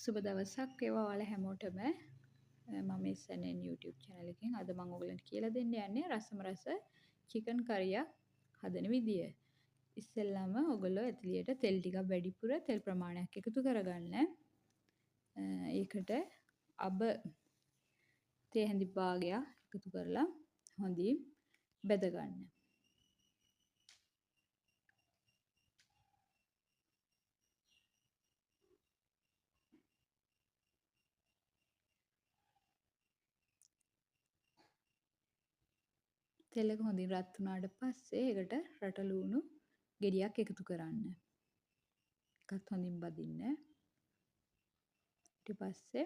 සුබ දවසක් වේවා ඔයාලා හැමෝටම. මම SNN YouTube channel එකෙන් අද මම ඔයගලන්ට කියලා දෙන්න යන්නේ රසම රස chicken කරියක් හදන විදිය. ඉස්සෙල්ලාම ඔයගොල්ලෝ ඇතුළියට තෙල් ටිකක් වැඩිපුර තෙල් ප්‍රමාණයක් එකතු කරගන්න. ඒකට අබ තේ හැඳි භාගයක් එකතු කරලා හොඳින් බෙද ගන්න. තෙල් එක හොඳින් රත් වුණාට පස්සේ ඒකට රට ලුණු ගෙඩියක් එකතු කරන්න. එකත් හොඳින් බදින්න. ඊට පස්සේ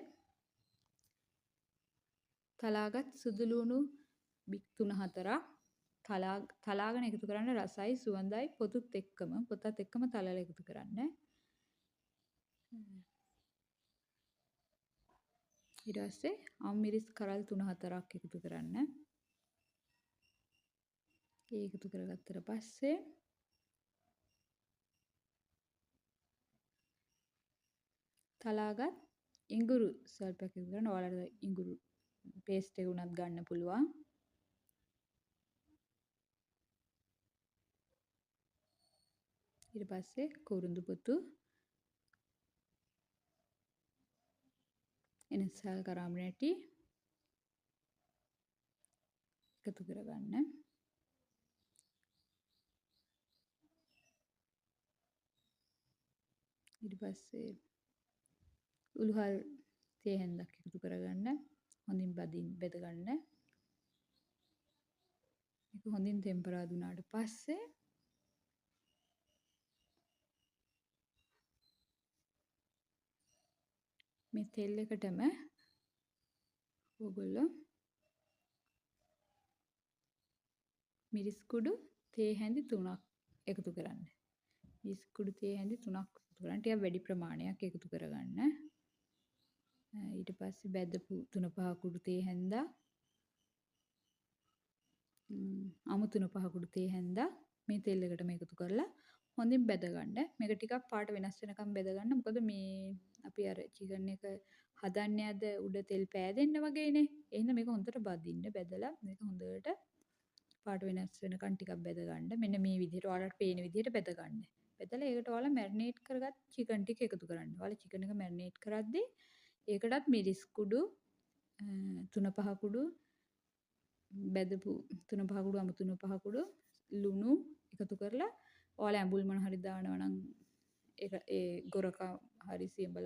තලාගත් සුදු ලුණු බික් 3-4ක් තලාගෙන එකතු කරන්න රසයි සුවඳයි පොතුත් එක්කම තලලා එකතු කරන්න. ඊට පස්සේ අම්මිරිස් කරල් 3-4ක් එකතු කරන්න. ඒ එකතු කරගත්තට පස්සේ තලාගත් ඉඟුරු සල්පයක් එකතු කරන්න. ඔයාලට ඉඟුරු පේස්ට් එක උනත් ගන්න පුළුවන්. ඊට පස්සේ කුරුඳු පොතු එනසල් කරාඹු නැටි එකතු කරගන්න. ඊට පස්සේ උළුහල් තේ හැන්දක් එකතු කරගන්න. හොඳින් බෙද ගන්න. මේක හොඳින් ටෙම්පරා දුනාට පස්සේ මේ තෙල් එකටම ඔයගොල්ලෝ මිරිස් කුඩු තේ හැඳි 3ක් එකතු කරන්න. මිරිස් කුඩු තේ හැඳි 3ක් එකතු කරන්න. ටිකක් වැඩි ප්‍රමාණයක් එකතු කරගන්න. ඊට පස්සේ බැදපු 3-5 කුඩු තේ හැන්දා අමු 3-5 කුඩු තේ හැන්දා මේ තෙල් එකටම එකතු කරලා හොඳින් බෙද ගන්න. මේක ටිකක් පාට වෙනස් වෙනකම් බෙද ගන්න. මොකද මේ අපි අර චිකන් එක හදන්නේ අද උඩ තෙල් පෑදෙන්න වගේනේ. එහෙනම් මේක හොඳට බදින්න බෙදලා මේක හොඳට පාට වෙනස් වෙනකම් ටිකක් බෙද ගන්න. මෙන්න මේ විදිහට ඔයාලට පේන විදිහට බෙද ගන්න. බෙදලා ඒකට ඔයාලා මැරිනේට් කරගත් චිකන් ටික එකතු කරන්න. ඔයාලා චිකන් එක මැරිනේට් කරද්දී ඒකටත් මිරිස් කුඩු 3-5 කුඩු බෙදපු 3-5 කුඩු අමු 3-5 කුඩු ලුණු එකතු කරලා ඔයාලා ඇඹුල් මොන හරි දානවා නම් ඒක ඒ ගොරකා හරි සියඹලා